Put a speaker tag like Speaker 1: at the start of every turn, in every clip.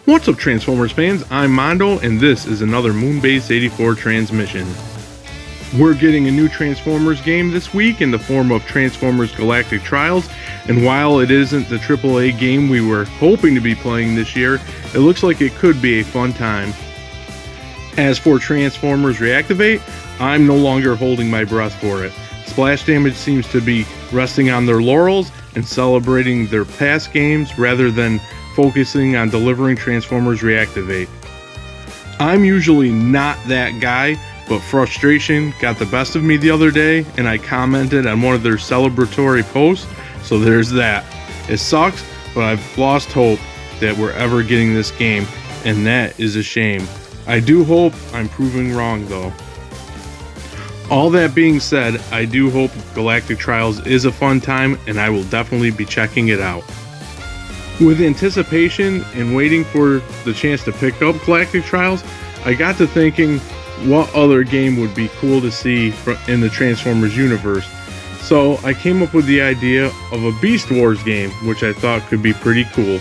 Speaker 1: What's up, Transformers fans? I'm Mondo, and this is another Moonbase 84 transmission. We're getting a new Transformers game this week in the form of Transformers Galactic Trials, and while it isn't the AAA game we were hoping to be playing this year, it looks like it could be a fun time. As for Transformers Reactivate, I'm no longer holding my breath for it. Splash Damage seems to be resting on their laurels and celebrating their past games rather than focusing on delivering Transformers Reactivate. I'm usually not that guy, but frustration got the best of me the other day, and I commented on one of their celebratory posts, so there's that. It sucks, but I've lost hope that we're ever getting this game, and that is a shame. I do hope I'm proving wrong though. All that being said, I do hope Galactic Trials is a fun time, and I will definitely be checking it out. With anticipation and waiting for the chance to pick up Galactic Trials, I got to thinking what other game would be cool to see in the Transformers universe. So I came up with the idea of a Beast Wars game, which I thought could be pretty cool.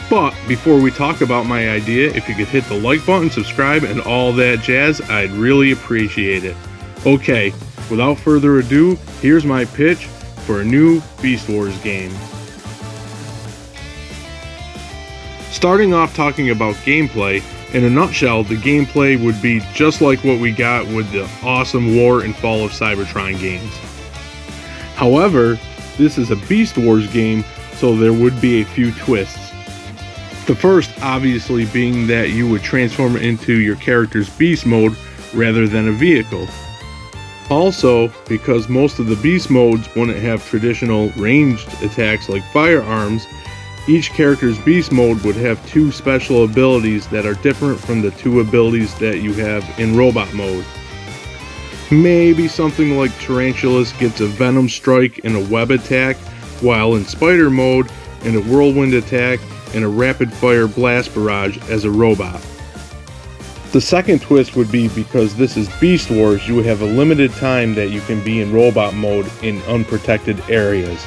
Speaker 1: But before we talk about my idea, if you could hit the like button, subscribe, and all that jazz, I'd really appreciate it. Okay, without further ado, here's my pitch for a new Beast Wars game. Starting off talking about gameplay, in a nutshell, the gameplay would be just like what we got with the awesome War and Fall of Cybertron games. However, this is a Beast Wars game, so there would be a few twists. The first obviously being that you would transform into your character's beast mode rather than a vehicle. Also, because most of the beast modes wouldn't have traditional ranged attacks like firearms, each character's beast mode would have two special abilities that are different from the two abilities that you have in robot mode. Maybe something like Tarantulas gets a venom strike and a web attack, while in spider mode and a whirlwind attack and a rapid fire blast barrage as a robot. The second twist would be because this is Beast Wars, you would have a limited time that you can be in robot mode in unprotected areas.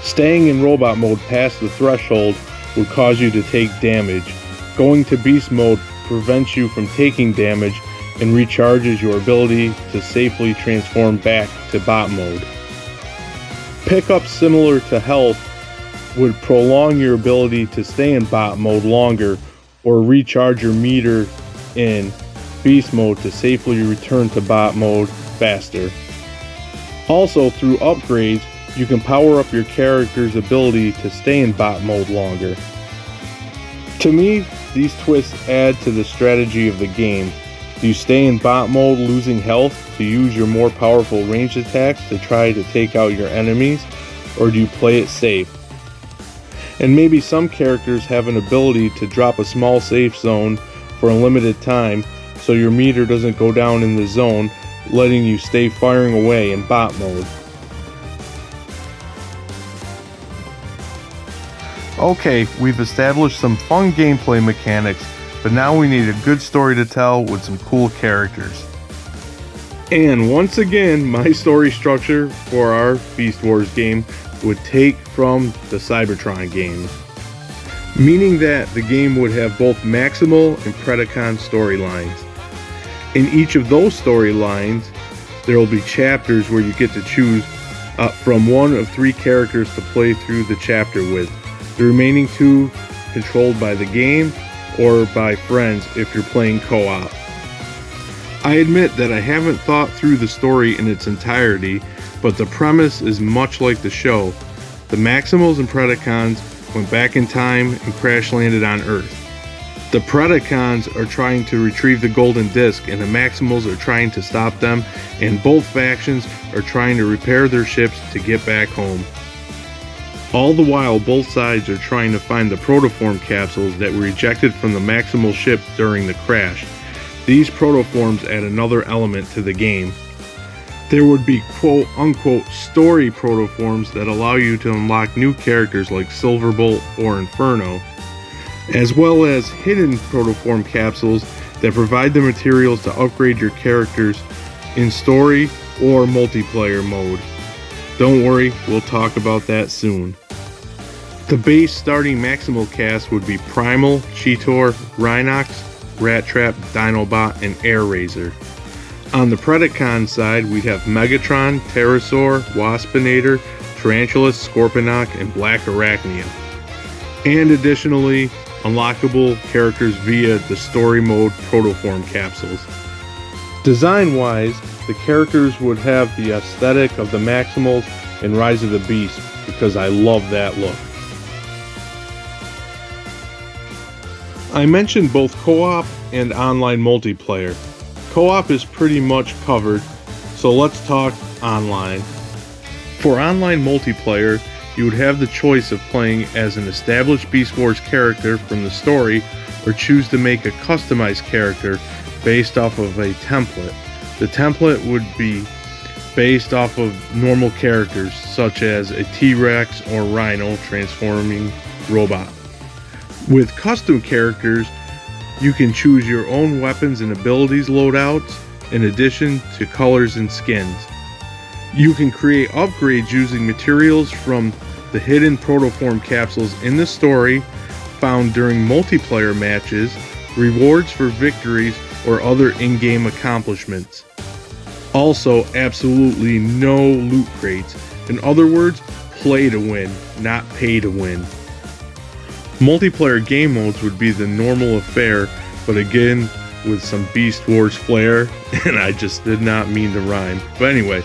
Speaker 1: Staying in robot mode past the threshold would cause you to take damage. Going to beast mode prevents you from taking damage and recharges your ability to safely transform back to bot mode. Pickups similar to health would prolong your ability to stay in bot mode longer or recharge your meter in beast mode to safely return to bot mode faster. Also, through upgrades, you can power up your character's ability to stay in bot mode longer. To me, these twists add to the strategy of the game. Do you stay in bot mode losing health to use your more powerful ranged attacks to try to take out your enemies, or do you play it safe? And maybe some characters have an ability to drop a small safe zone for a limited time so your meter doesn't go down in the zone, letting you stay firing away in bot mode. Okay, we've established some fun gameplay mechanics, but now we need a good story to tell with some cool characters. And once again, my story structure for our Beast Wars game would take from the Cybertron games, meaning that the game would have both Maximal and Predacon storylines. In each of those storylines, there will be chapters where you get to choose from one of three characters to play through the chapter with. The remaining two controlled by the game or by friends if you're playing co-op. I admit that I haven't thought through the story in its entirety, but the premise is much like the show. The Maximals and Predacons went back in time and crash landed on Earth. The Predacons are trying to retrieve the Golden Disc, and the Maximals are trying to stop them, and both factions are trying to repair their ships to get back home. All the while, both sides are trying to find the protoform capsules that were ejected from the Maximal ship during the crash. These protoforms add another element to the game. There would be quote-unquote story protoforms that allow you to unlock new characters like Silverbolt or Inferno, as well as hidden protoform capsules that provide the materials to upgrade your characters in story or multiplayer mode. Don't worry, we'll talk about that soon. The base starting maximal cast would be Primal, Cheetor, Rhinox, Rat Trap, Dinobot, and Air Razor. On the Predacon side, we'd have Megatron, Pterosaur, Waspinator, Tarantulas, Scorponok, and Black Arachnia. And additionally, unlockable characters via the story mode protoform capsules. Design-wise, the characters would have the aesthetic of the Maximals and Rise of the Beast because I love that look. I mentioned both co-op and online multiplayer. Co-op is pretty much covered, so let's talk online. For online multiplayer, you would have the choice of playing as an established Beast Wars character from the story, or choose to make a customized character based off of a template. The template would be based off of normal characters such as a T-Rex or Rhino transforming robot. With custom characters, you can choose your own weapons and abilities loadouts in addition to colors and skins. You can create upgrades using materials from the hidden protoform capsules in the story, found during multiplayer matches, rewards for victories, or other in-game accomplishments. Also, absolutely no loot crates. In other words, play to win, not pay to win. Multiplayer game modes would be the normal affair, but again, with some Beast Wars flair, and I just did not mean to rhyme. But anyway,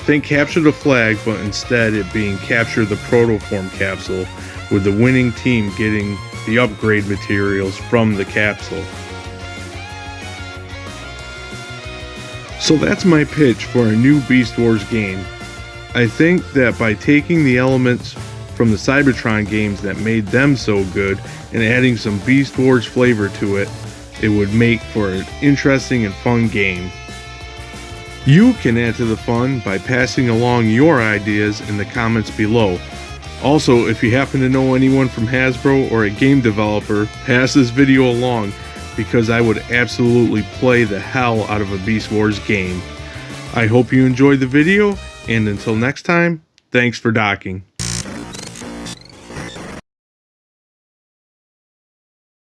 Speaker 1: think capture the flag, but instead it being capture the protoform capsule, with the winning team getting the upgrade materials from the capsule. So that's my pitch for a new Beast Wars game. I think that by taking the elements from the Cybertron games that made them so good and adding some Beast Wars flavor to it, it would make for an interesting and fun game. You can add to the fun by passing along your ideas in the comments below. Also, if you happen to know anyone from Hasbro or a game developer, pass this video along because I would absolutely play the hell out of a Beast Wars game. I hope you enjoyed the video, and until next time, thanks for docking.